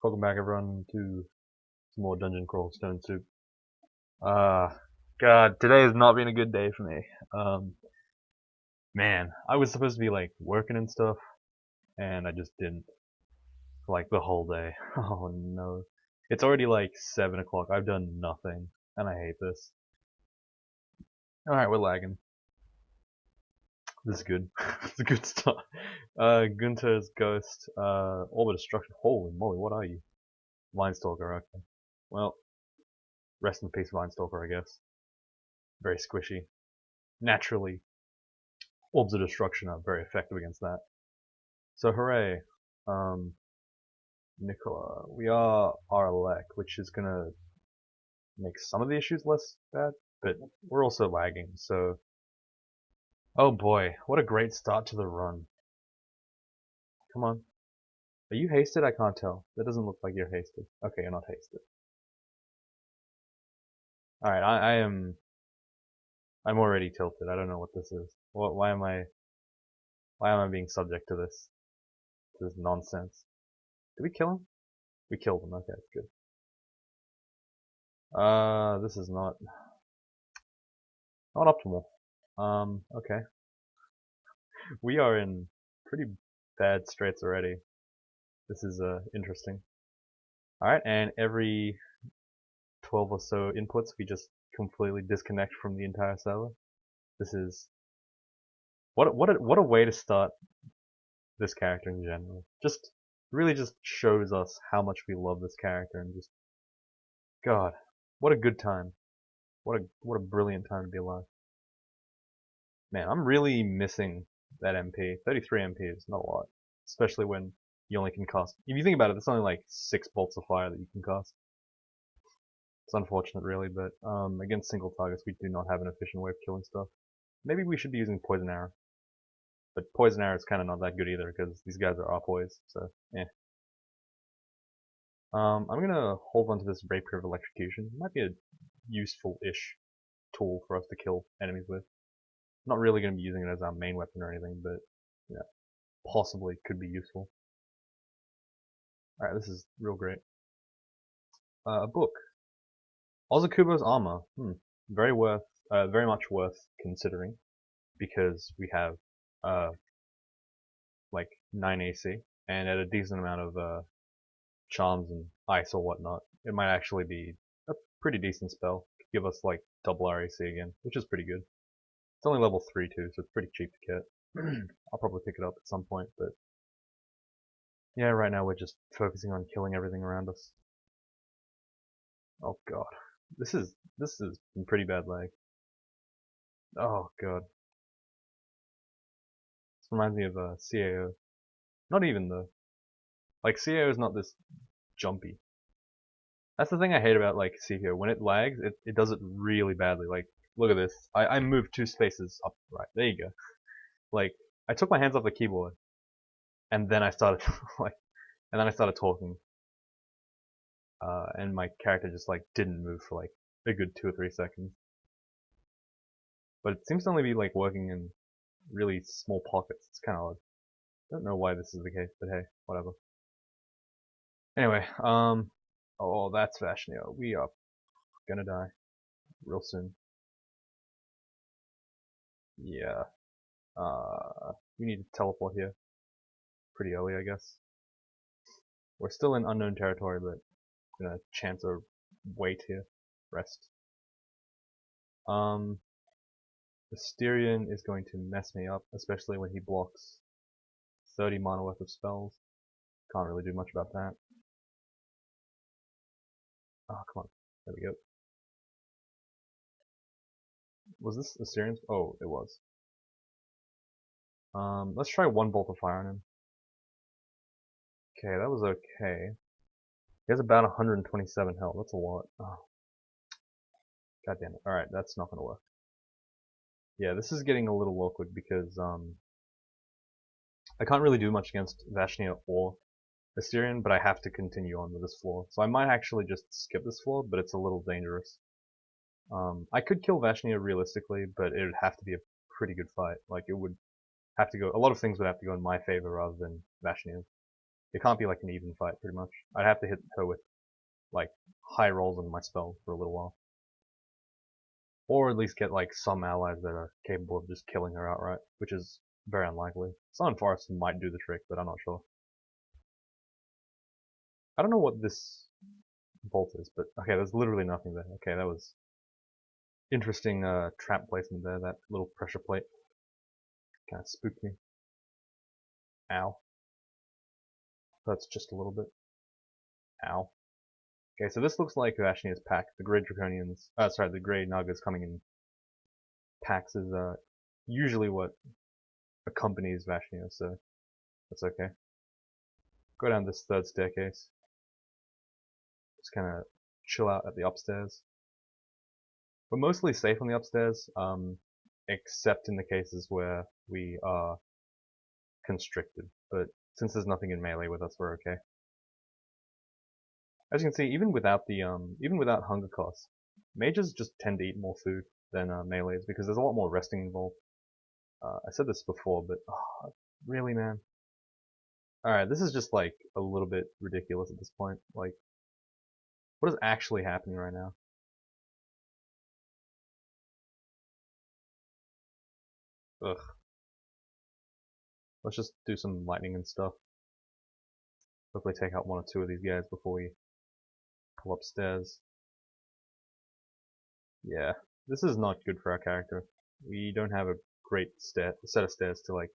Welcome back everyone to some more Dungeon Crawl Stone Soup. God, today has not been a good day for me. Man, I was supposed to be like working and stuff, and I just didn't for like the whole day. Oh no. It's already like 7 o'clock, I've done nothing, and I hate this. Alright, we're lagging. This is good. It's a good start. Gunter's Ghost, Orbit Destruction. Holy moly, what are you? Vinestalker, okay. Well, rest in peace, Vinestalker, I guess. Very squishy. Naturally, Orbs of Destruction are very effective against that. So hooray. Nicola. We are RLEC, which is gonna make some of the issues less bad, but we're also lagging, so... Oh boy, what a great start to the run. Come on. Are you hasted? I can't tell. That doesn't look like you're hasted. Okay, you're not hasted. Alright, I'm already tilted. I don't know what this is. Why am I being subject to this? To this nonsense? Did we kill him? We killed him. Okay, that's good. This is not optimal. Okay. We are in pretty bad straits already. This is interesting. Alright, and every 12 or so inputs we just completely disconnect from the entire server. This is what a way to start this character in general. Just really just shows us how much we love this character, and just God, what a good time. What a brilliant time to be alive. Man, I'm really missing that MP. 33 MP is not a lot, especially when you only can cast. If you think about it, it's only like 6 bolts of fire that you can cast. It's unfortunate, really, but against single targets, we do not have an efficient way of killing stuff. Maybe we should be using Poison Arrow, but Poison Arrow is kind of not that good either because these guys are OpWz, so eh. I'm gonna hold on to this Rapier of Electrocution. It might be a useful-ish tool for us to kill enemies with. Not really going to be using it as our main weapon or anything, but yeah, possibly could be useful. Alright, this is real great. A book. Ozakubo's Armor. Very much worth considering, because we have like 9 AC, and at a decent amount of charms and ice or whatnot, it might actually be a pretty decent spell. Could give us like double our AC again, which is pretty good. It's only level 3 too, so it's pretty cheap to get. I'll probably pick it up at some point, but yeah, right now we're just focusing on killing everything around us. Oh god. This is some pretty bad lag. Oh god. This reminds me of CAO. Not even though. Like CAO is not this jumpy. That's the thing I hate about like CAO. When it lags, it does it really badly. Like, look at this. I moved 2 spaces up right. There you go. Like, I took my hands off the keyboard, and then I started talking. And my character just like didn't move for like a good 2 or 3 seconds. But it seems to only be like working in really small pockets. It's kind of odd. I don't know why this is the case, but hey, whatever. Anyway, oh, that's Vashnio. We are gonna die real soon. Yeah. We need to teleport here pretty early, I guess. We're still in unknown territory, but I'm gonna chance a wait here. Rest. The Styrian is going to mess me up, especially when he blocks 30 mana worth of spells. Can't really do much about that. Oh, come on. There we go. Was this a Styrian? Oh, it was. Let's try 1 bolt of fire on him. Okay, that was okay. He has about 127 health. That's a lot. Oh. God damn it. Alright, that's not gonna work. Yeah, this is getting a little awkward because I can't really do much against Vashnio or Assyrian, but I have to continue on with this floor. So I might actually just skip this floor, but it's a little dangerous. I could kill Vashnio realistically, but it would have to be a pretty good fight. Like, it would have to go, a lot of things would have to go in my favor rather than Vashnio's. It can't be like an even fight, pretty much. I'd have to hit her with like high rolls on my spell for a little while. Or at least get like some allies that are capable of just killing her outright, which is very unlikely. Sun Forest might do the trick, but I'm not sure. I don't know what this bolt is, but okay, there's literally nothing there. Okay, that was interesting trap placement there, that little pressure plate. Kind of spooked me. Ow. That's just a little bit. Ow. Okay, so this looks like Vashnia's pack. The Grey Draconians, the Grey Nagas coming in packs is usually what accompanies Vashnia, so that's okay. Go down this third staircase. Just kind of chill out at the upstairs. We're mostly safe on the upstairs, except in the cases where we are constricted. But since there's nothing in melee with us, we're okay. As you can see, even without hunger costs, mages just tend to eat more food than melees because there's a lot more resting involved. I said this before, but really, man. Alright, this is just like a little bit ridiculous at this point. Like, what is actually happening right now? Ugh. Let's just do some lightning and stuff. Hopefully take out one or two of these guys before we pull upstairs. Yeah, this is not good for our character. We don't have a great set of stairs to like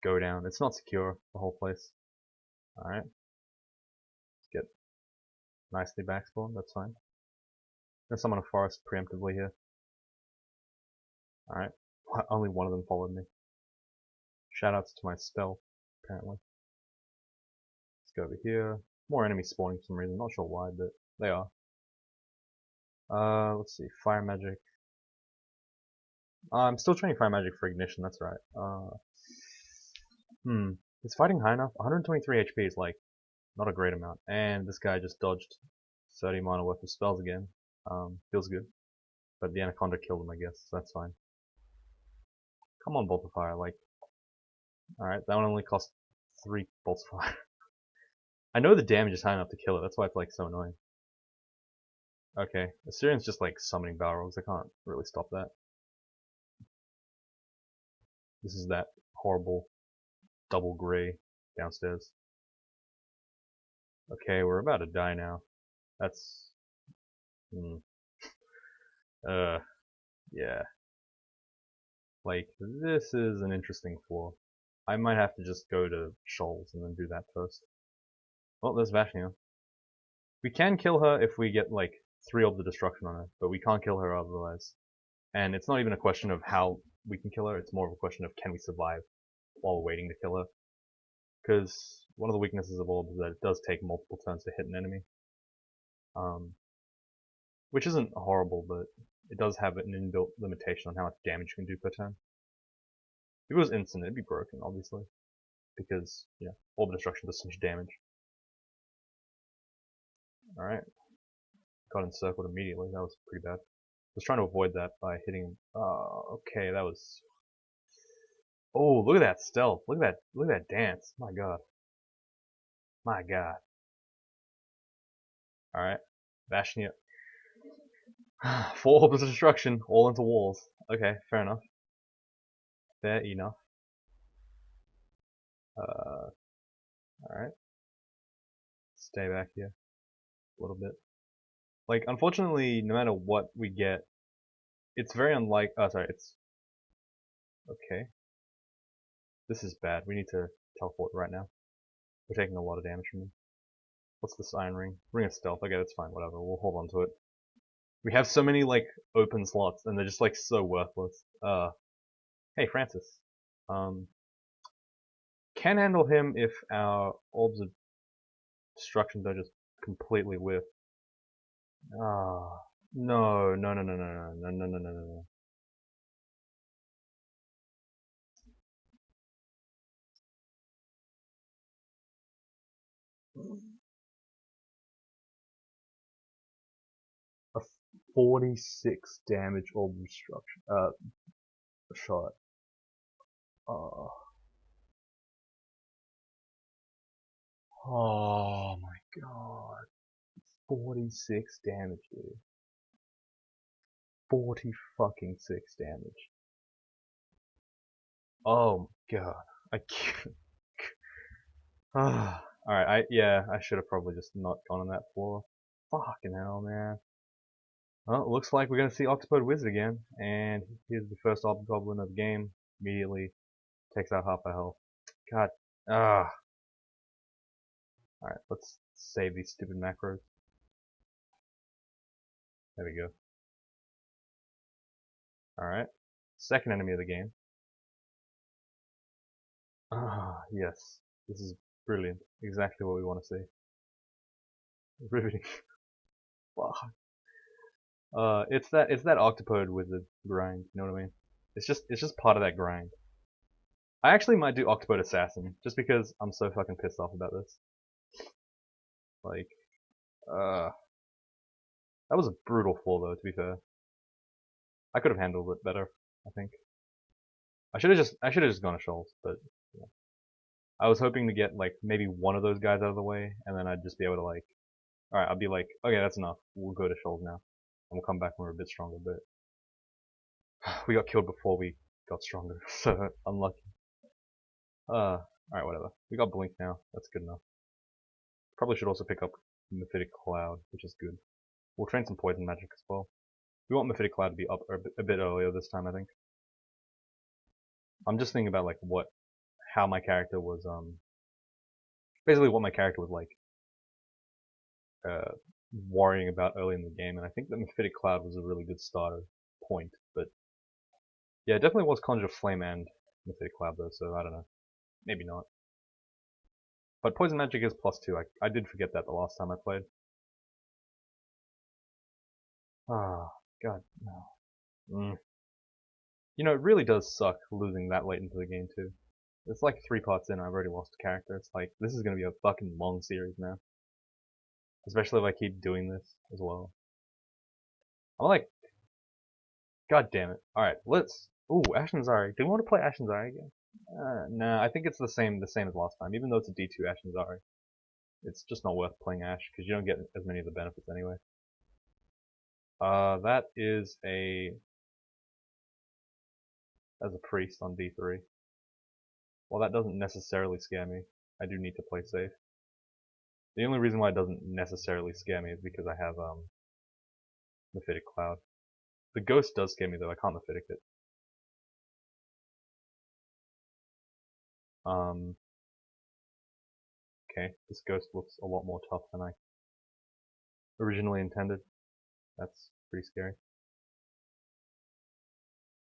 go down. It's not secure, the whole place. Alright. Let's get nicely backspawned, that's fine. There's someone in a forest preemptively here. Alright. Only one of them followed me. Shoutouts to my spell, apparently. Let's go over here. More enemies spawning for some reason, not sure why, but they are. Let's see, fire magic. I'm still training fire magic for ignition, that's right. Is fighting high enough? 123 HP is like, not a great amount. And this guy just dodged 30 mana worth of spells again. Feels good. But the Anaconda killed him, I guess, so that's fine. Come on, Bolt of Fire, like... Alright, that one only cost 3 bolts of fire. I know the damage is high enough to kill it, that's why it's like so annoying. Okay, Assyrian's just like summoning Balrogs, I can't really stop that. This is that horrible double grey downstairs. Okay, we're about to die now. That's... yeah. Like, this is an interesting flaw. I might have to just go to Shoals and then do that first. Well, there's Vashnia. We can kill her if we get, like, 3 Orbs of Destruction on her, but we can't kill her otherwise. And it's not even a question of how we can kill her, it's more of a question of can we survive while we're waiting to kill her. Because one of the weaknesses of Orb is that it does take multiple turns to hit an enemy. Which isn't horrible, but it does have an inbuilt limitation on how much damage you can do per turn. If it was instant, it'd be broken, obviously. Because, you know, Orb of Destruction does so much damage. Alright. Got encircled immediately, that was pretty bad. I was trying to avoid that by hitting... okay, that was... Oh, look at that stealth. Look at that dance. My god. My god. Alright. Vashnia. 4 Orbs of Destruction, all into walls. Okay, fair enough. Fair enough. Alright. Stay back here. A little bit. Like, unfortunately, no matter what we get, it's very unlike... Oh, sorry, it's... Okay. This is bad. We need to teleport right now. We're taking a lot of damage from them. What's this iron ring? Ring of stealth. Okay, that's fine, whatever. We'll hold on to it. We have so many, like, open slots, and they're just, like, so worthless. Hey, Francis. Can handle him if our Orbs of Destruction don't just completely whiff. No, no, no, no, no, no, no, no, no, no, no. A 46 damage Orb of Destruction, shot. Oh my god. 46 damage, dude. 40 fucking 6 damage. Oh my god. I can't. Alright, I should have probably just not gone on that floor. Fucking hell, man. Well, it looks like we're gonna see OpWz again, and here's the first Goblin of the game. Immediately takes out half our health. God, Alright, let's save these stupid macros. There we go. Alright, second enemy of the game. Yes, this is brilliant. Exactly what we want to see. Riveting. Fuck. It's that octopode with the grind. You know what I mean? It's just part of that grind. I actually might do Octopode Assassin just because I'm so fucking pissed off about this. Like, that was a brutal fall though. To be fair, I could have handled it better. I think I should have just gone to Shoals, but yeah. I was hoping to get like maybe one of those guys out of the way, and then I'd just be able to like, all right, I'll be like, okay, that's enough. We'll go to Shoals now, and we'll come back when we're a bit stronger. But we got killed before we got stronger, so unlucky. Alright, whatever. We got Blink now. That's good enough. Probably should also pick up Mephitic Cloud, which is good. We'll train some Poison Magic as well. We want Mephitic Cloud to be up a bit earlier this time, I think. I'm just thinking about like how my character was, basically what my character was like, worrying about early in the game, and I think that Mephitic Cloud was a really good starter point, but yeah, it definitely was Conjure Flame and Mephitic Cloud though, so I don't know. Maybe not. But Poison Magic is +2. I did forget that the last time I played. God, no. You know, it really does suck losing that late into the game too. It's like 3 parts in, I've already lost a character. It's like, this is gonna be a fucking long series now. Especially if I keep doing this as well. I'm like, god damn it. Alright, let's, ooh, Ashen Zari. Do we want to play Ashen Zari again? Nah, I think it's the same as last time, even though it's a D2 Ashen Zari. It's just not worth playing Ash, because you don't get as many of the benefits anyway. That is as a priest on D3. Well, that doesn't necessarily scare me. I do need to play safe. The only reason why it doesn't necessarily scare me is because I have Mephitic Cloud. The Ghost does scare me though, I can't Mephitic it. Okay, this Ghost looks a lot more tough than I originally intended. That's pretty scary.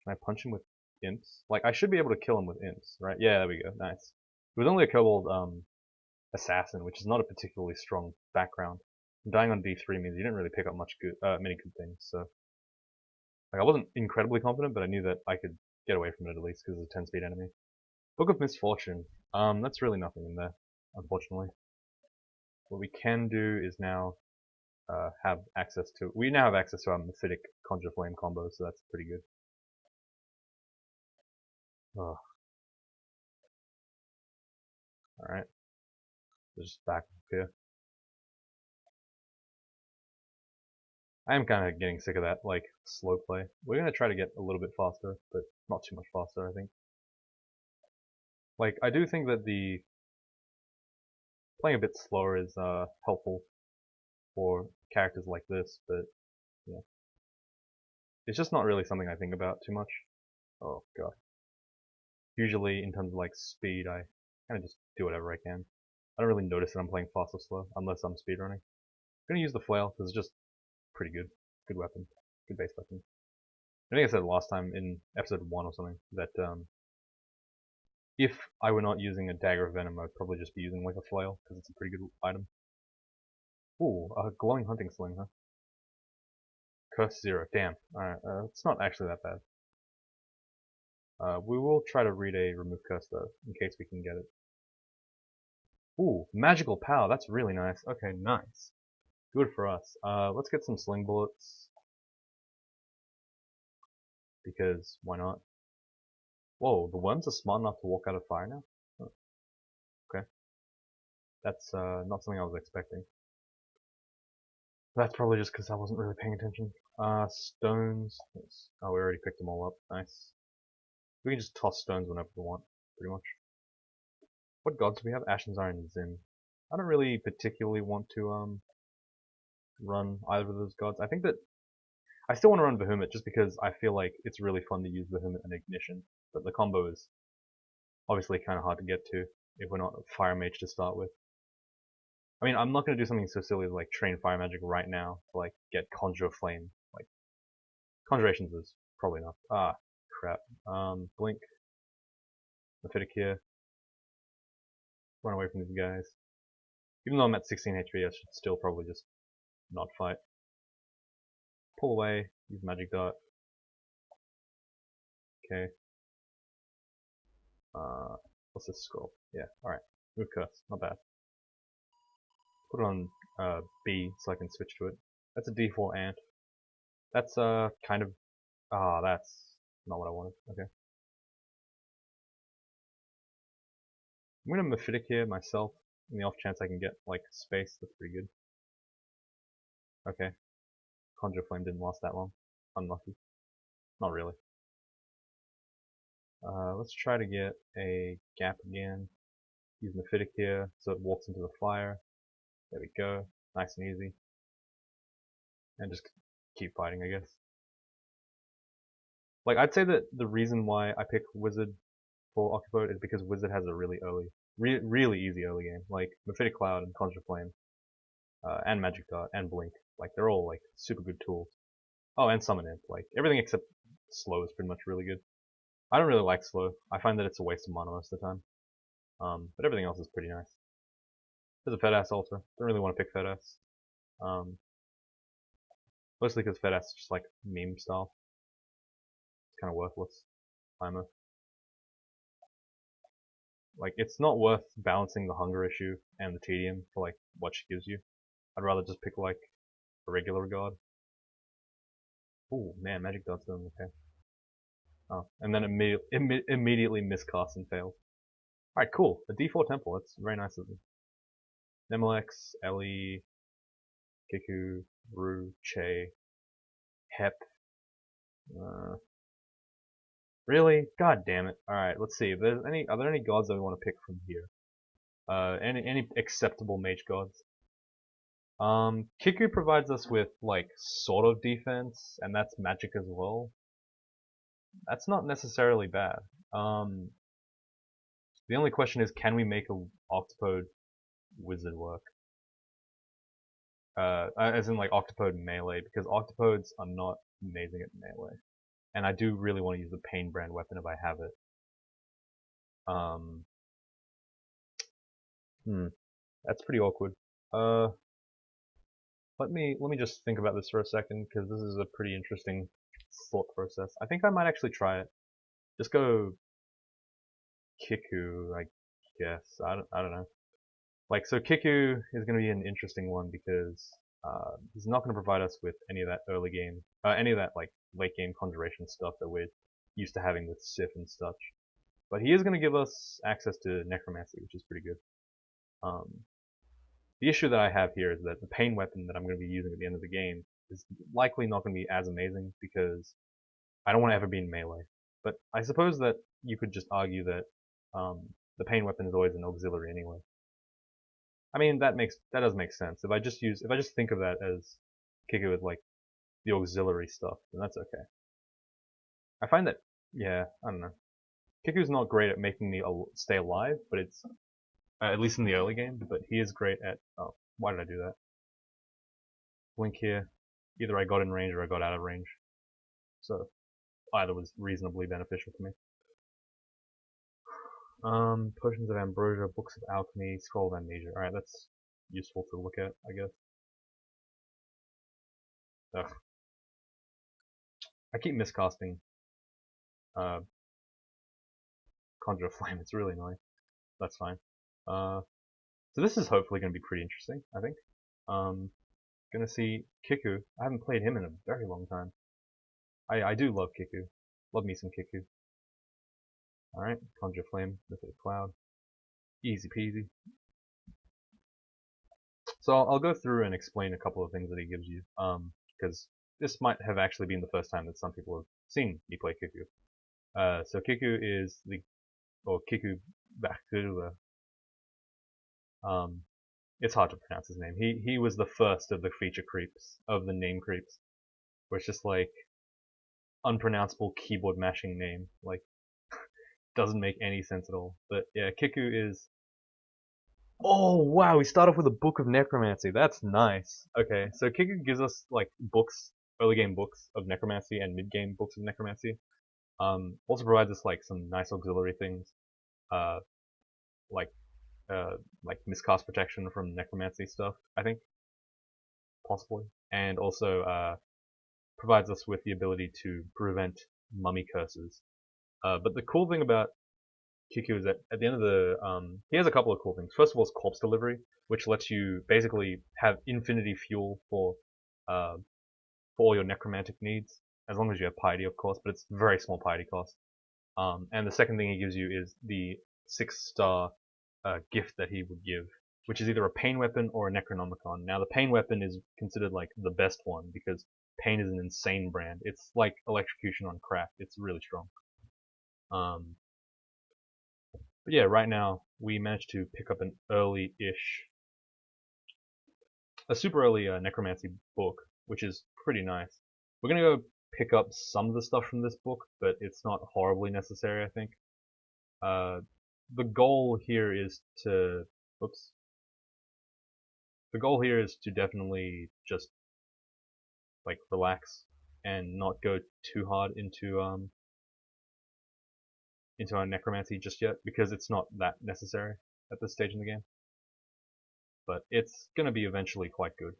Can I punch him with imps? Like, I should be able to kill him with imps, right? Yeah, there we go, nice. It was only a kobold assassin, which is not a particularly strong background. Dying on D3 means you didn't really pick up many good things, so. Like, I wasn't incredibly confident, but I knew that I could get away from it at least because it's a 10 speed enemy. Book of Misfortune. That's really nothing in there, unfortunately. What we can do is now have access to. We now have access to our Mephitic Conjure Flame combo, so that's pretty good. Oh. Alright. Just back here. I am kind of getting sick of that, like, slow play. We're gonna try to get a little bit faster, but not too much faster, I think. Like, I do think that playing a bit slower is helpful for characters like this, but yeah. It's just not really something I think about too much. Oh god. Usually, in terms of like speed, I kind of just do whatever I can. I don't really notice that I'm playing fast or slow, unless I'm speedrunning. I'm gonna use the flail, because it's just pretty good. Good weapon. Good base weapon. I think I said last time in episode 1 or something, that if I were not using a Dagger of Venom, I'd probably just be using like a flail, because it's a pretty good item. Ooh, a glowing hunting sling, huh? Curse 0, damn. Alright, it's not actually that bad. We will try to read a remove curse though, in case we can get it. Ooh, magical power, that's really nice. Okay, nice. Good for us. Let's get some sling bullets. Because, why not? Whoa, the worms are smart enough to walk out of fire now? Oh, okay. That's not something I was expecting. That's probably just because I wasn't really paying attention. Stones. Oh, we already picked them all up. Nice. We can just toss stones whenever we want, pretty much. What gods do we have? Ashen's Iron and Zin. I don't really particularly want to run either of those gods. I think that I still want to run Behemoth just because I feel like it's really fun to use Behemoth and Ignition, but the combo is obviously kind of hard to get to if we're not a Fire Mage to start with. I mean, I'm not going to do something so silly as like train Fire Magic right now to like get Conjure Flame. Like, Conjurations is probably enough. Ah, crap. Blink. Mephitic here. Run away from these guys. Even though I'm at 16 HP, I should still probably just not fight. Pull away, use Magic Dart. Okay. What's this scroll? Yeah, alright. Move Curse, not bad. Put it on B so I can switch to it. That's a D4 Ant. That's kind of... that's not what I wanted. Okay. I'm gonna Mephitic here myself, in the off chance I can get, like, space. That's pretty good. Okay. Conjure Flame didn't last that long. Unlucky. Not really. Let's try to get a gap again. Use Mephitic here so it walks into the fire. There we go. Nice and easy. And just keep fighting, I guess. Like, I'd say that the reason why I pick Wizard for OpWz is because Wizard has a really really easy early game. Like, Mephitic Cloud and Conjure Flame, and Magic Dart, and Blink. Like, they're all, like, super good tools. Oh, and Summon Imp. Like, everything except Slow is pretty much really good. I don't really like Slow. I find that it's a waste of mana most of the time. But everything else is pretty nice. There's a Fed-Ass altar. Don't really want to pick Fed-Ass. Mostly because Fed-Ass is just like meme style. It's kind of worthless. Timer. Like, it's not worth balancing the hunger issue and the tedium for like what she gives you. I'd rather just pick like a regular god. Ooh, man, Magic Dart's doing okay. Oh, and then immediately miscast and fails. Alright, cool. A D4 temple. That's very nice of them. Nemelex, Ellie, Kiku, Ru, Che, Hep. Really? God damn it. Alright, let's see. Are there any gods that we want to pick from here? Any acceptable mage gods? Kiku provides us with, like, sort of defense, and that's magic as well. That's not necessarily bad. The only question is, can we make a Octopode wizard work? As in, like, Octopode melee, because Octopodes are not amazing at melee. And I do really want to use the Pain brand weapon if I have it. That's pretty awkward. Let me just think about this for a second, because this is a pretty interesting thought process. I think I might actually try it. Just go Kiku, I guess. I don't know. Like, so Kiku is going to be an interesting one because he's not going to provide us with any of that early game, any of that like late game conjuration stuff that we're used to having with Sif and such. But he is going to give us access to Necromancy, which is pretty good. The issue that I have here is that the Pain weapon that I'm going to be using at the end of the game is likely not going to be as amazing because I don't want to ever be in melee. But I suppose that you could just argue that the Pain weapon is always an auxiliary anyway. I mean, that does make sense. If I just think of that as Kiku with like the auxiliary stuff, then that's okay. I find that, yeah, I don't know. Kiku's not great at making me stay alive, but it's at least in the early game. But he is great at. Oh, why did I do that? Blink here. Either I got in range or I got out of range. So either was reasonably beneficial to me. Potions of Ambrosia, Books of Alchemy, Scroll of Amnesia. Alright, that's useful to look at, I guess. Ugh. I keep miscasting Conjure Flame, it's really annoying. That's fine. So this is hopefully going to be pretty interesting, I think. Gonna see Kiku. I haven't played him in a very long time. I do love Kiku. Love me some Kiku. Alright, Conjure Flame, Mephitic Cloud. Easy peasy. So I'll go through and explain a couple of things that he gives you, because this might have actually been the first time that some people have seen me play Kiku. So Kiku is or Kiku back to it's hard to pronounce his name. He was the first of the feature creeps, of the name creeps, where it's just like unpronounceable keyboard mashing name, like doesn't make any sense at all. But yeah, Kiku is. Oh wow, we start off with a book of necromancy. That's nice. Okay, so Kiku gives us like books, early game books of necromancy and mid game books of necromancy. Also provides us like some nice auxiliary things, uh, like like miscast protection from necromancy stuff, I think, possibly, and also provides us with the ability to prevent mummy curses. But the cool thing about Kiku is that at the end of he has a couple of cool things. First of all, is corpse delivery, which lets you basically have infinity fuel for all your necromantic needs, as long as you have piety, of course, but it's very small piety cost. And the second thing he gives you is the 6-star gift that he would give, which is either a pain weapon or a Necronomicon. Now, the pain weapon is considered like the best one because pain is an insane brand. It's like electrocution on crack. It's really strong. But yeah, right now we managed to pick up a super early necromancy book, which is pretty nice. We're gonna go pick up some of the stuff from this book, but it's not horribly necessary, I think. The goal here is to, oops. The goal here is to definitely just like relax and not go too hard into our necromancy just yet, because it's not that necessary at this stage in the game. But it's gonna be eventually quite good.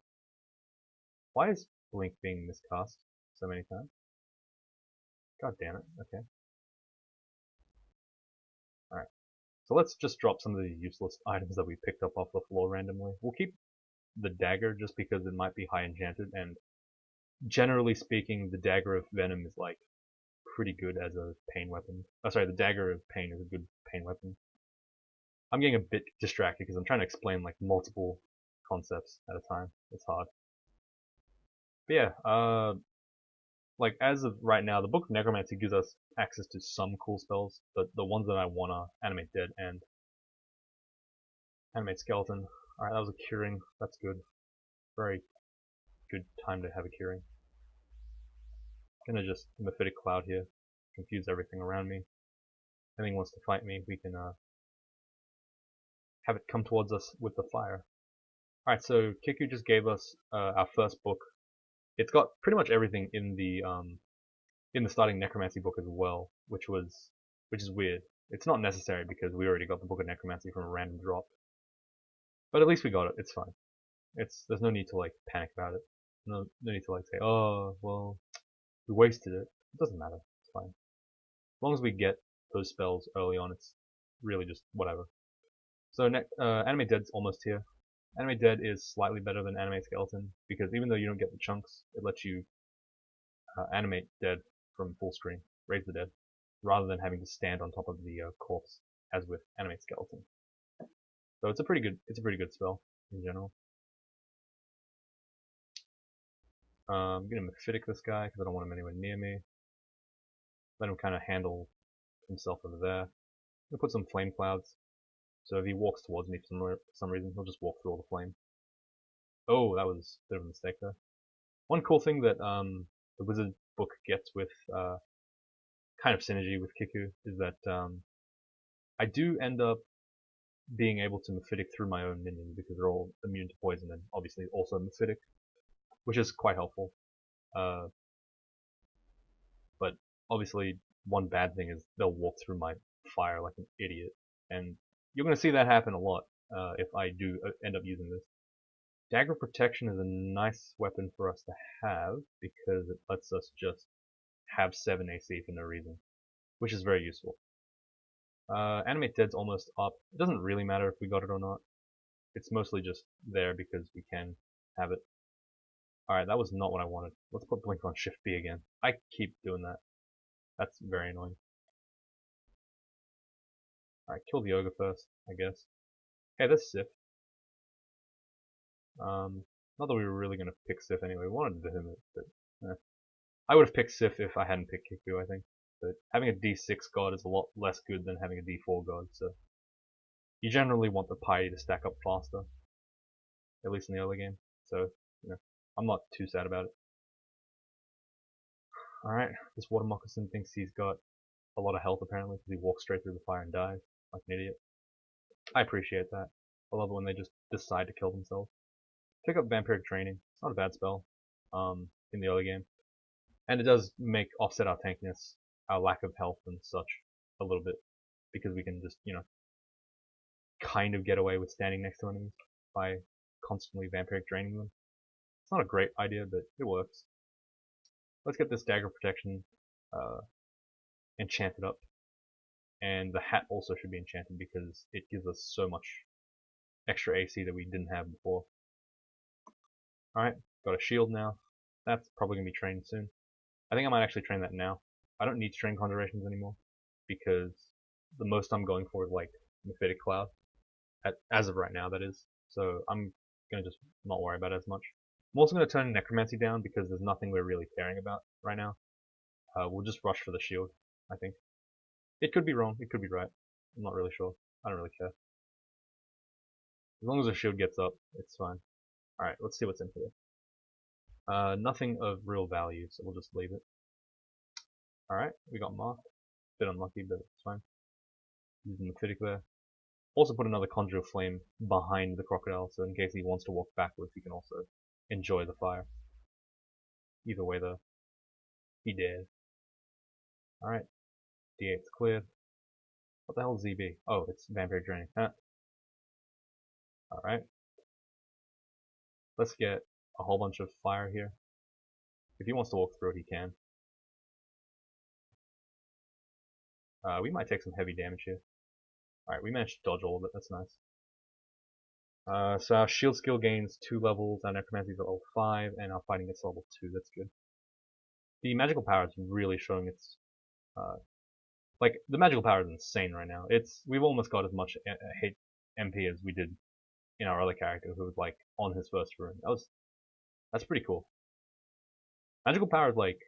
Why is Blink being miscast so many times? God damn it. Okay. Alright. So let's just drop some of the useless items that we picked up off the floor randomly. We'll keep the dagger just because it might be high enchanted, and generally speaking, the dagger of venom is like pretty good as a pain weapon. Oh, sorry, the dagger of pain is a good pain weapon. I'm getting a bit distracted because I'm trying to explain like multiple concepts at a time. It's hard. But yeah, like as of right now, the Book of Necromancy gives us access to some cool spells, but the ones that I want are Animate Dead and Animate Skeleton. Alright, that was a curing. That's good. Very good time to have a curing. Gonna just Mephitic Cloud here. Confuse everything around me. If anything wants to fight me, we can have it come towards us with the fire. Alright, so Kiku just gave us our first book. It's got pretty much everything in the starting Necromancy book as well, which is weird. It's not necessary because we already got the Book of Necromancy from a random drop. But at least we got it. It's fine. There's no need to like panic about it. No need to like say, oh well, we wasted it. It doesn't matter. It's fine. As long as we get those spells early on, it's really just whatever. So Animate Dead's almost here. Animate Dead is slightly better than Animate Skeleton because even though you don't get the chunks, it lets you animate Dead from full screen, raise the dead, rather than having to stand on top of the corpse as with Animate Skeleton. So it's a pretty good spell in general. I'm gonna Mephitic this guy because I don't want him anywhere near me. Let him kind of handle himself over there. I'm gonna put some flame clouds. So if he walks towards me for some reason, he'll just walk through all the flame. Oh, that was a bit of a mistake there. One cool thing that the Wizard book gets with kind of synergy with Kiku is that I do end up being able to Mephitic through my own minions because they're all immune to poison and obviously also Mephitic, which is quite helpful. But obviously one bad thing is they'll walk through my fire like an idiot, and you're going to see that happen a lot if I do end up using this. Dagger Protection is a nice weapon for us to have because it lets us just have 7 AC for no reason, which is very useful. Animate Dead's almost up. It doesn't really matter if we got it or not. It's mostly just there because we can have it. Alright, that was not what I wanted. Let's put Blink on Shift B again. I keep doing that. That's very annoying. Alright, kill the Ogre first, I guess. Hey, there's Sif. Not that we were really going to pick Sif anyway. We wanted to him, but I would have picked Sif if I hadn't picked Kiku, I think. But having a D6 god is a lot less good than having a D4 god, so you generally want the piety to stack up faster, at least in the early game. So, I'm not too sad about it. Alright, this water moccasin thinks he's got a lot of health apparently because he walks straight through the fire and dies like an idiot. I appreciate that. I love it when they just decide to kill themselves. Pick up Vampiric Training. It's not a bad spell in the early game. And it does make offset our tankiness, our lack of health and such a little bit. Because we can just, kind of get away with standing next to enemies by constantly Vampiric Draining them. It's not a great idea, but it works. Let's get this Dagger Protection enchanted up. And the hat also should be enchanted because it gives us so much extra AC that we didn't have before. Alright, got a shield now. That's probably going to be trained soon. I think I might actually train that now. I don't need Strain Conjurations anymore, because the most I'm going for is like Mephitic Cloud. As of right now, that is. So I'm going to just not worry about it as much. I'm also going to turn Necromancy down because there's nothing we're really caring about right now. We'll just rush for the shield, I think. It could be wrong, it could be right. I'm not really sure. I don't really care. As long as the shield gets up, it's fine. Alright, let's see what's in here. Nothing of real value, so we'll just leave it. Alright, we got marked. Bit unlucky, but it's fine. Using the Mephitic there. Also put another Conjure of Flame behind the crocodile, so in case he wants to walk backwards, he can also enjoy the fire. Either way though, he dares. Alright, D8's cleared. What the hell is ZB? Oh, it's Vampiric Draining. Alright. Let's get a whole bunch of fire here. If he wants to walk through it, he can. We might take some heavy damage here. Alright, we managed to dodge all of it, that's nice. So our shield skill gains 2 levels, our necromancy is at level 5, and our fighting is level 2, that's good. The magical power is really showing its... like, the magical power is insane right now. We've almost got as much hit MP as we did in our other character who was like on his first rune. That's pretty cool. Magical power is like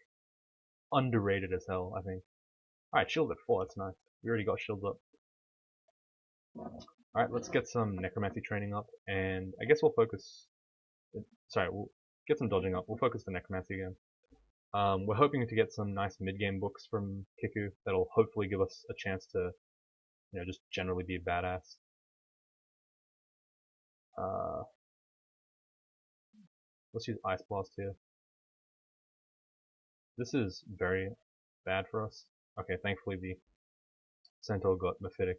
underrated as hell, I think. Alright, shield at 4, that's nice. We already got shields up. Alright, let's get some necromancy training up, and I guess we'll focus... Sorry, we'll get some dodging up. We'll focus the necromancy again. We're hoping to get some nice mid-game books from Kiku that'll hopefully give us a chance to, just generally be a badass. Let's use Ice Blast here. This is very bad for us. Okay, thankfully the Centaur got Mephitic.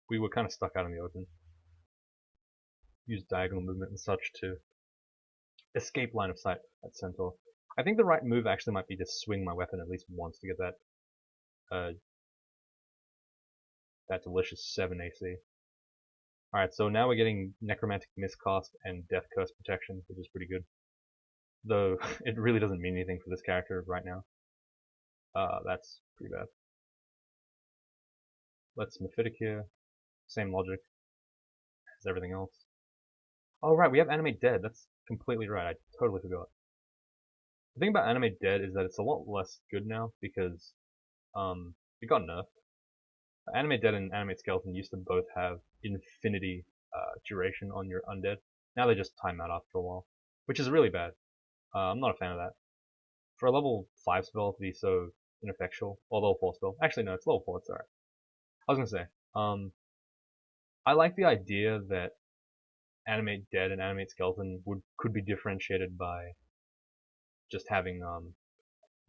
We were kind of stuck out in the open. Use diagonal movement and such to escape line of sight at Centaur. I think the right move actually might be to swing my weapon at least once to get that delicious 7 AC. Alright, so now we're getting Necromantic Miscast and Death Curse protection, which is pretty good. Though, it really doesn't mean anything for this character right now. That's pretty bad. Let's Mephitic here. Same logic as everything else. Oh right, we have Animate Dead. That's completely right. I totally forgot. The thing about Animate Dead is that it's a lot less good now because it got nerfed. Animate Dead and Animate Skeleton used to both have infinity duration on your undead. Now they just time out after a while, which is really bad. I'm not a fan of that. For a level 5 spell to be so ineffectual, or level 4 spell. Actually no, it's level 4, it's alright. I was gonna say, I like the idea that Animate Dead and Animate Skeleton could be differentiated by just having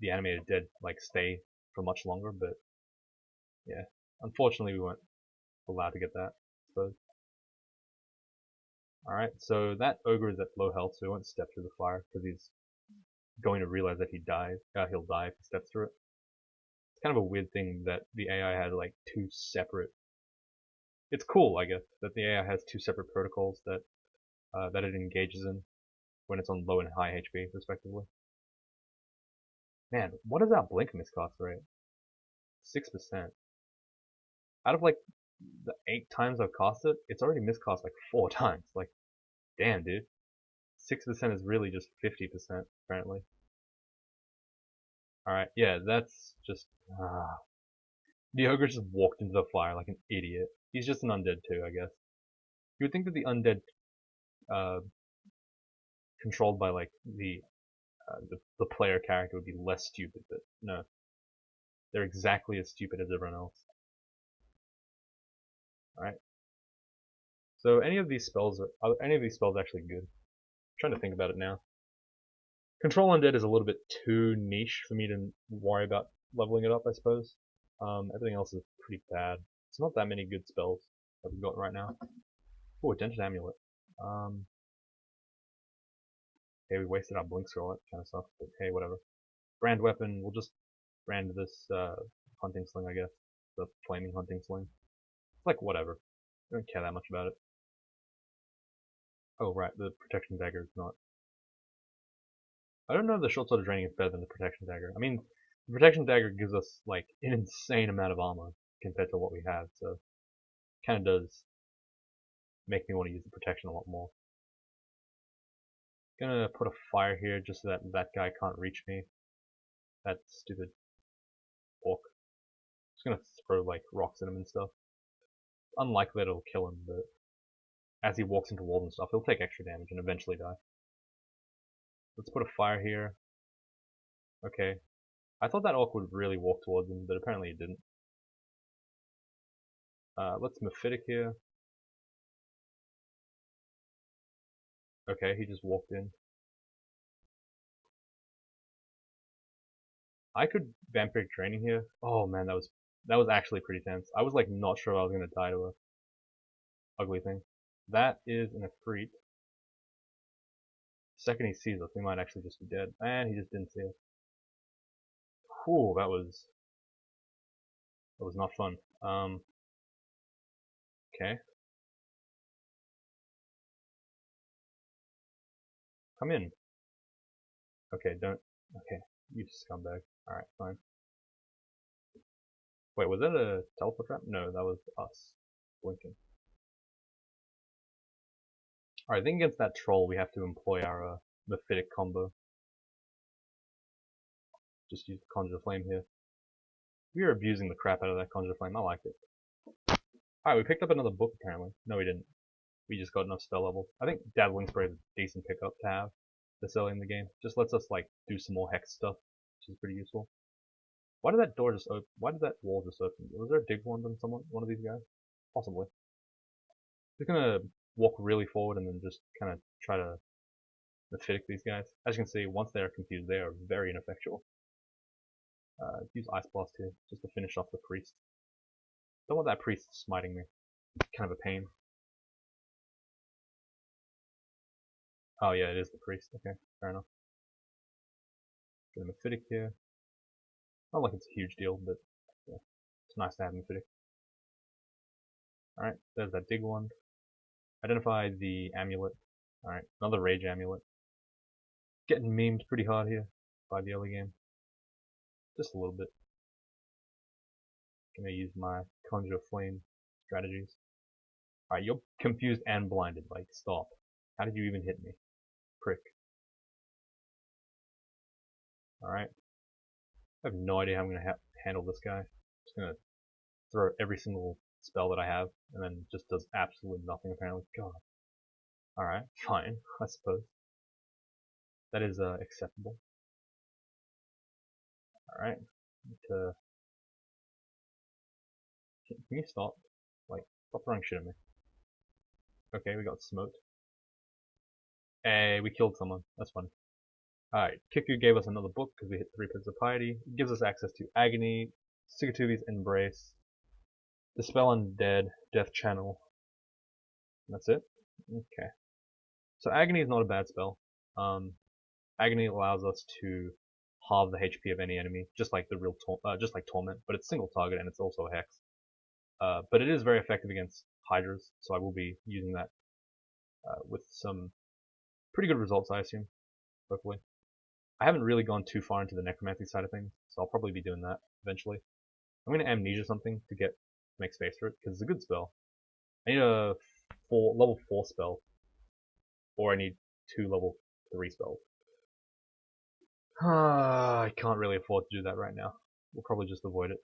the Animated Dead like stay for much longer, but yeah, unfortunately we weren't allowed to get that, I suppose. Alright, so that ogre is at low health, so he won't step through the fire because he's going to realize that he'll die if he steps through it. It's kind of a weird thing that the AI had like 2 separate... It's cool, I guess, that the AI has 2 separate protocols that it engages in when it's on low and high HP, respectively. Man, what is our blink miscast rate? 6%. Out of like the 8 times I've cast it, it's already miscast like 4 times. Like, damn, dude. 6% is really just 50%, apparently. Alright, yeah, that's just... The ogre just walked into the fire like an idiot. He's just an undead too, I guess. You would think that the undead, controlled by like the player character would be less stupid, but no. They're exactly as stupid as everyone else. Alright. So any of these spells are any of these spells actually good? I'm trying to think about it now. Control Undead is a little bit too niche for me to worry about leveling it up, I suppose. Everything else is pretty bad. It's not that many good spells that we've got right now. Oh, a Dented Amulet. Okay, we wasted our Blink Scroll, that kind of sucks, but hey, whatever. Brand Weapon, we'll just brand this Hunting Sling, I guess. The Flaming Hunting Sling. It's like, whatever. I don't care that much about it. Oh, right, the Protection Dagger is not. I don't know if the Short Sword of Draining is better than the Protection Dagger. I mean, the Protection Dagger gives us, like, an insane amount of armor compared to what we have, so it kind of does make me want to use the Protection a lot more. Gonna put a fire here just so that that guy can't reach me. That stupid orc. Just gonna throw, like, rocks at him and stuff. Unlikely that it'll kill him, but as he walks into walls and stuff, he'll take extra damage and eventually die. Let's put a fire here. Okay. I thought that orc would really walk towards him, but apparently it didn't. Let's Mephitic here. Okay, he just walked in. I could Vampiric Draining here. Oh man, that was actually pretty tense. I was like not sure I was gonna die to a ugly thing. That is an Efreet. The second he sees us, we might actually just be dead. And he just didn't see us. Whew, that was not fun. Okay. Come in. Okay, don't. Okay, you scumbag. Alright, fine. Wait, was that a teleport trap? No, that was us. Blinking. Alright, I think against that troll we have to employ our Mephitic combo. Just use the Conjure Flame here. We are abusing the crap out of that Conjure Flame, I like it. Alright, we picked up another book apparently. No, we didn't. We just got enough spell levels. I think Dabbling Spray is a decent pickup to have this early in the game. Just lets us like do some more hex stuff, which is pretty useful. Why did that door just open? Why did that wall just open? Was there a dig wand on one of these guys? Possibly. Just gonna walk really forward and then just kind of try to Mephitic these guys. As you can see, once they are confused, they are very ineffectual. Use Ice Blast here, just to finish off the priest. Don't want that priest smiting me. Kind of a pain. Oh yeah, it is the priest. Okay, fair enough. Get a Mephitic here. Not like it's a huge deal, but yeah, it's nice to have Mephitic. Alright, there's that dig wand. Identify the amulet. Alright, another rage amulet. Getting memed pretty hard here by the early game. Just a little bit. Gonna use my Conjure Flame strategies. Alright, you're confused and blinded. Like, stop. How did you even hit me? Prick. Alright. I have no idea how I'm gonna handle this guy. Just gonna throw every single spell that I have, and then just does absolutely nothing apparently. God. Alright, fine, I suppose. That is acceptable. Alright. Can you stop? Like, stop throwing shit at me. Okay, we got smoked. Hey, we killed someone. That's fun. Alright, Kiku gave us another book because we hit 3 Pillars of Piety. It gives us access to Agony, Sigatuvi's Embrace, Dispel Undead, Death Channel. And that's it? Okay. So Agony is not a bad spell. Agony allows us to halve the HP of any enemy, just like Torment, but it's single target and it's also a hex. But it is very effective against Hydras, so I will be using that with some pretty good results, I assume, hopefully. I haven't really gone too far into the necromancy side of things, so I'll probably be doing that eventually. I'm going to amnesia something to make space for it, because it's a good spell. I need a level 4 spell, or I need 2 level 3 spells. I can't really afford to do that right now. We'll probably just avoid it.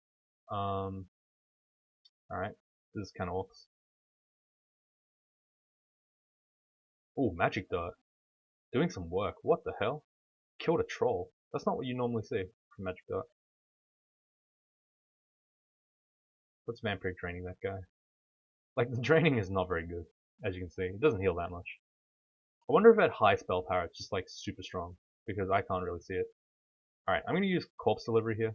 Alright, this is kinda orcs. Ooh, magic dart. Doing some work. What the hell? Killed a troll. That's not what you normally see from magic dart. What's vampiric draining that guy? Like, the draining is not very good, as you can see. It doesn't heal that much. I wonder if at high spell power it's just like super strong, because I can't really see it. Alright, I'm gonna use corpse delivery here.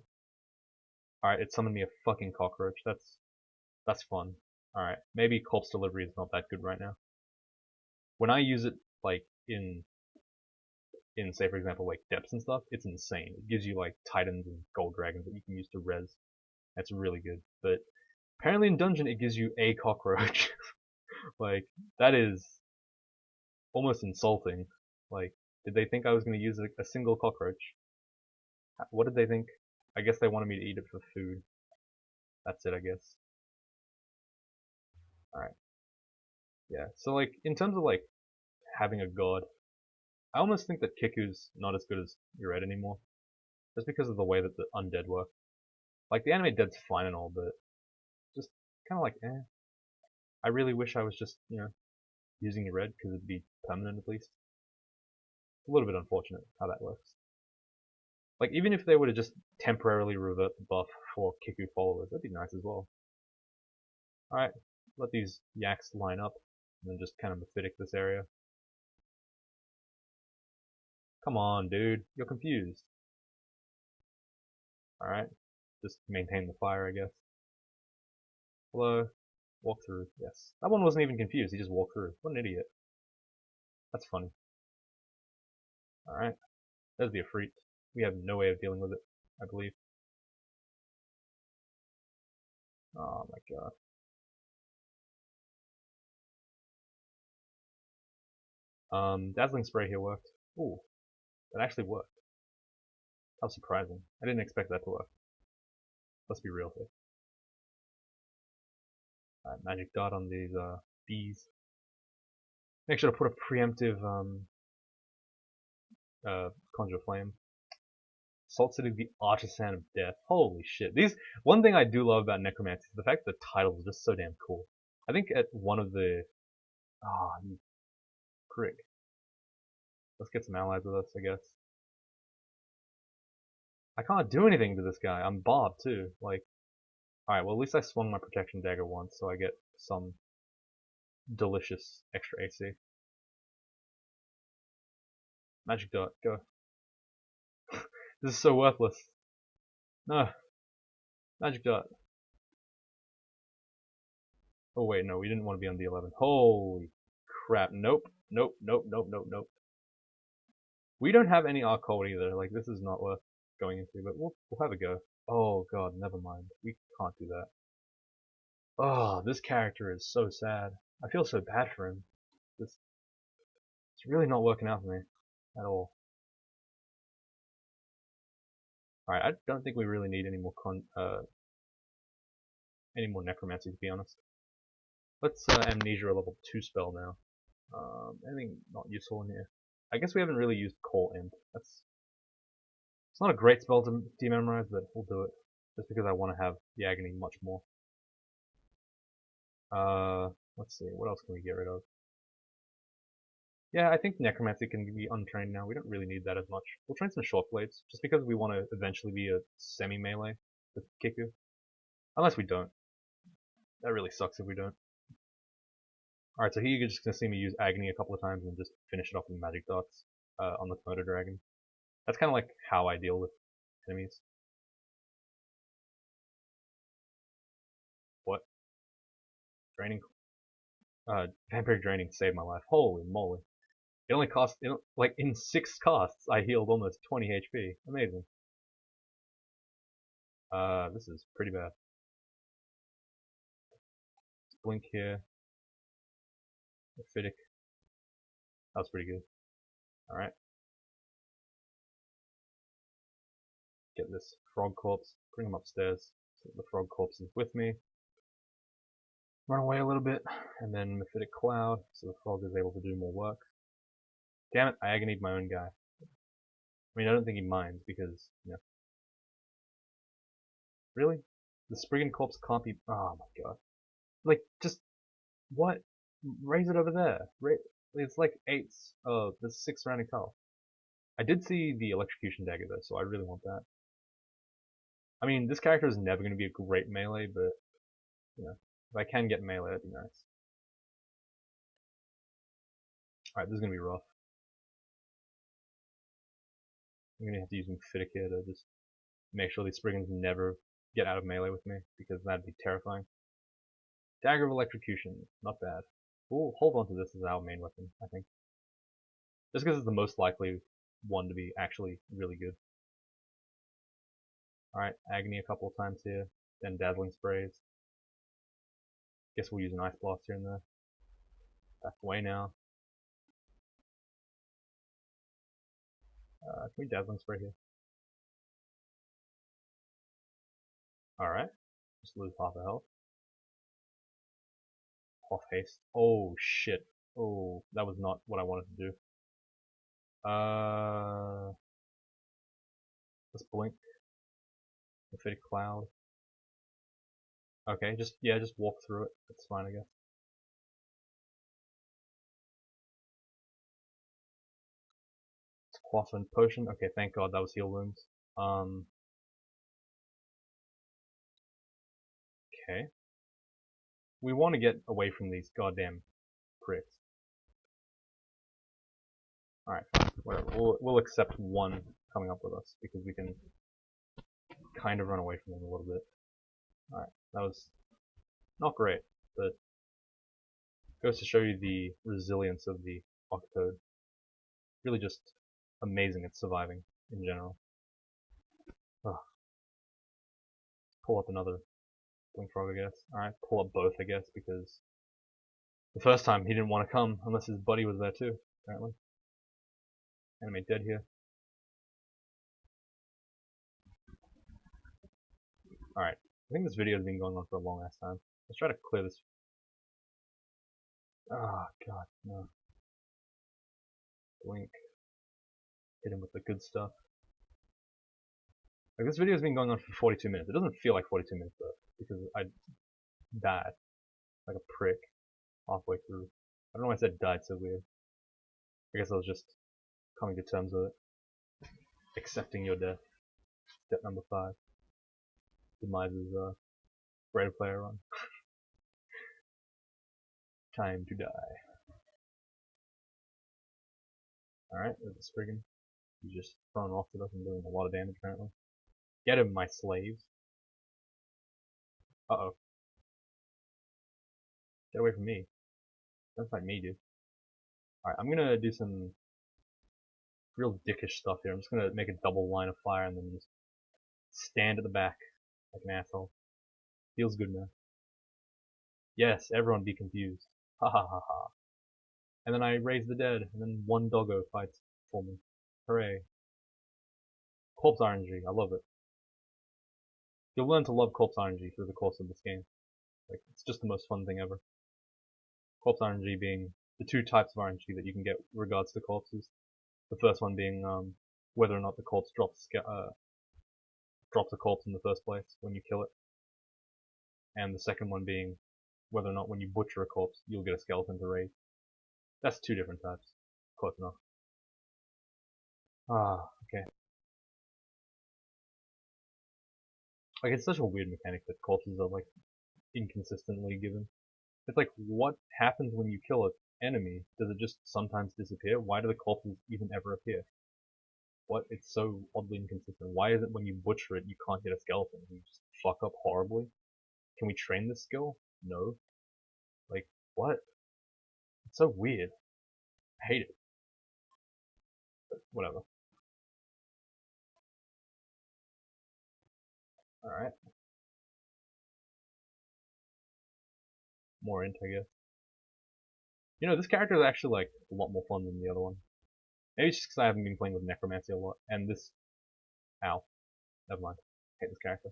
Alright, it summoned me a fucking cockroach. That's fun. Alright, maybe corpse delivery is not that good right now. When I use it, like, in say for example like depths and stuff, it's insane. It gives you like titans and gold dragons that you can use to res. That's really good. But apparently in dungeon it gives you a cockroach. Like, that is almost insulting. Like, did they think I was going to use a single cockroach? What did they think? I guess they wanted me to eat it for food. That's it, I guess. Alright. Yeah, so like, in terms of like, having a god, I almost think that Kiku's not as good as Red anymore. Just because of the way that the undead work. Like, the anime dead's fine and all, but just kind of like, eh. I really wish I was just, you know, using Red because it'd be permanent at least. It's a little bit unfortunate how that works. Like, even if they were to just temporarily revert the buff for Kiku followers, that'd be nice as well. Alright, let these yaks line up, and then just kind of mephitic this area. Come on, dude, you're confused. Alright, just maintain the fire, I guess. Hello? Walk through, yes. That one wasn't even confused, he just walked through. What an idiot. That's funny. Alright, there's the Ifrit. We have no way of dealing with it, I believe. Oh my god. Dazzling Spray here worked. Ooh, that actually worked. How surprising. I didn't expect that to work. Let's be real here. Alright, Magic Dot on these bees. Make sure to put a preemptive Conjure Flame. Salt City, the Artisan of Death. Holy shit. One thing I do love about Necromancy is the fact that the title is just so damn cool. I think at one of the... you prick. Let's get some allies with us, I guess. I can't do anything to this guy. I'm Bob, too. Like, alright, well at least I swung my Protection Dagger once, so I get some delicious extra AC. Magic Dot, go. This is so worthless. No. Magic Dot. Oh wait, no, we didn't want to be on the 11. Holy crap. Nope. Nope, nope, nope, nope, nope. We don't have any Arc Hold either. Like, this is not worth going into, but we'll have a go. Oh god, never mind. We can't do that. Oh, this character is so sad. I feel so bad for him. It's really not working out for me at all. Alright, I don't think we really need any more necromancy, to be honest. Let's amnesia a level 2 spell now. Anything not useful in here? I guess we haven't really used Core Imp. It's not a great spell to dememorize, but we'll do it. Just because I want to have the agony much more. Let's see, what else can we get rid of? Yeah, I think Necromancy can be untrained now. We don't really need that as much. We'll train some Short Blades, just because we want to eventually be a semi-melee with Kiku. Unless we don't. That really sucks if we don't. Alright, so here you're just going to see me use Agony a couple of times and just finish it off with Magic Dots on the Komodo Dragon. That's kind of like how I deal with enemies. What? Draining? Vampiric Draining saved my life. Holy moly. It only cost, like in 6 casts, I healed almost 20 HP. Amazing. This is pretty bad. Blink here. Mephitic. That was pretty good. Alright. Get this frog corpse. Bring him upstairs. So the frog corpse is with me. Run away a little bit. And then Mephitic Cloud. So the frog is able to do more work. Damn it, I agonied my own guy. I mean, I don't think he minds because, you know. Really? The Spriggan corpse can't be. Oh my god. Like, just. What? Raise it over there. It's like 8s. Oh, there's 6 surrounding tile. I did see the electrocution dagger though, so I really want that. I mean, this character is never going to be a great melee, but, you know, if I can get melee, that'd be nice. Alright, this is going to be rough. I'm going to have to use Amphitic here to just make sure these Spriggans never get out of melee with me, because that'd be terrifying. Dagger of Electrocution, not bad. We'll hold on to this as our main weapon, I think. Just because it's the most likely one to be actually really good. Alright, Agony a couple of times here, then Dazzling Sprays. Guess we'll use an Ice Blast here and there. Back away now. Can we Dazzling Spray here? Alright, just lose half a health. Off haste. Oh shit. Oh, that was not what I wanted to do. Let's blink. Amphitic Cloud. Okay, just walk through it. That's fine, I guess. It's Quaff and Potion. Okay, thank god that was heal wounds. Okay. We want to get away from these goddamn pricks. Alright, whatever. We'll accept one coming up with us because we can kind of run away from them a little bit. Alright, that was not great, but goes to show you the resilience of the Octode. Really just amazing at surviving in general. Ugh. Pull up another Blink Frog, I guess. Alright, pull up both, I guess, because the first time he didn't want to come unless his buddy was there too, apparently. Animate dead here. Alright, I think this video has been going on for a long ass time. Let's try to clear this. Oh god, no. Blink. Hit him with the good stuff. Like, this video has been going on for 42 minutes. It doesn't feel like 42 minutes though, because I died like a prick halfway through. I don't know why I said died so weird. I guess I was just coming to terms with it. Accepting your death. Step number 5. Demise's Greaterplayer run. Time to die. Alright, there's the Spriggan. He's just throwing off to us and doing a lot of damage apparently. Get him, my slaves. Uh-oh. Get away from me. Don't fight me, dude. Alright, I'm gonna do some real dickish stuff here. I'm just gonna make a double line of fire and then just stand at the back like an asshole. Feels good, man. Yes, everyone be confused. Ha ha ha ha. And then I raise the dead, and then one doggo fights for me. Hooray. Corpse RNG, I love it. You'll learn to love Corpse RNG through the course of this game. Like, it's just the most fun thing ever. Corpse RNG being the 2 types of RNG that you can get with regards to corpses. The first one being whether or not the corpse drops a corpse in the first place when you kill it. And the second one being whether or not when you butcher a corpse, you'll get a skeleton to raise. That's 2 different types. Close enough. Ah, okay. Like, it's such a weird mechanic that corpses are, like, inconsistently given. It's like, what happens when you kill an enemy? Does it just sometimes disappear? Why do the corpses even ever appear? What? It's so oddly inconsistent. Why is it when you butcher it, you can't get a skeleton? You just fuck up horribly? Can we train this skill? No. Like, what? It's so weird. I hate it. But whatever. Alright. More int, I guess. You know, this character is actually, like, a lot more fun than the other one. Maybe it's just because I haven't been playing with Necromancy a lot. And this... Ow. Never mind. I hate this character.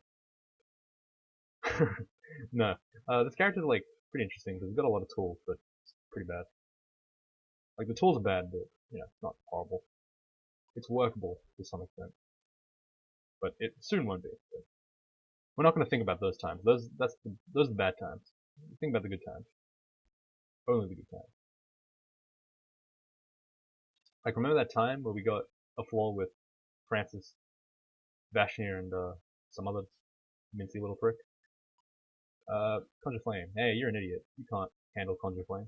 No. This character is, like, pretty interesting because he's got a lot of tools, but it's pretty bad. Like, the tools are bad, but you know, not horrible. It's workable to some extent, but it soon won't be. But we're not going to think about those times. Those are the bad times. Think about the good times. Only the good times. Like, remember that time where we got a floor with Francis, Vashnir, and some other mincy little prick? Conjure Flame. Hey, you're an idiot. You can't handle Conjure Flame.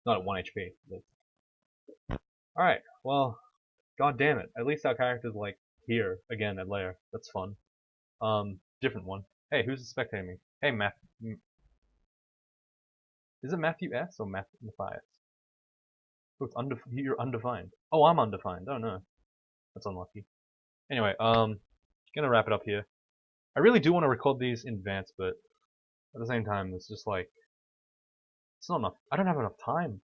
Not at 1 HP. But... Alright, well, god damn it. At least our character's, like, here, again, at Lair. That's fun. Different one. Hey, who's spectating me? Hey, Is it Matthew S. or Matthias? Oh, you're undefined. Oh, I'm undefined. Oh no. That's unlucky. Anyway, gonna wrap it up here. I really do want to record these in advance, but at the same time, it's just like, it's not enough. I don't have enough time.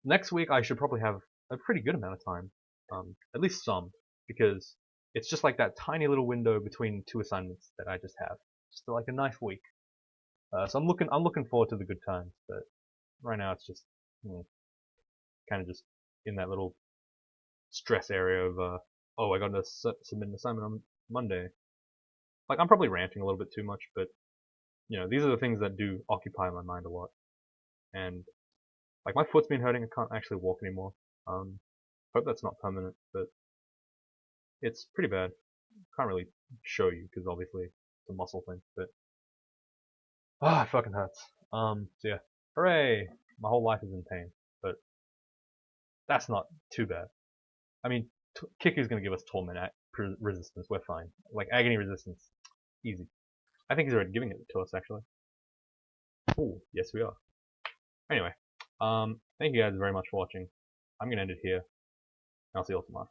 Next week, I should probably have a pretty good amount of time. At least some, because it's just like that tiny little window between two assignments that I just have. Just like a nice week. So I'm looking forward to the good times, but right now it's just, kind of just in that little stress area of, oh, I got to submit an assignment on Monday. Like, I'm probably ranting a little bit too much, but, you know, these are the things that do occupy my mind a lot. And, like, my foot's been hurting, I can't actually walk anymore. Hope that's not permanent, but it's pretty bad. Can't really show you, because obviously it's a muscle thing, but, it fucking hurts. So yeah, hooray! My whole life is in pain, but that's not too bad. I mean, Kiku's gonna give us torment resistance, we're fine. Like, agony resistance, easy. I think he's already giving it to us, actually. Oh, yes we are. Anyway, thank you guys very much for watching. I'm gonna end it here. I'll see you all tomorrow.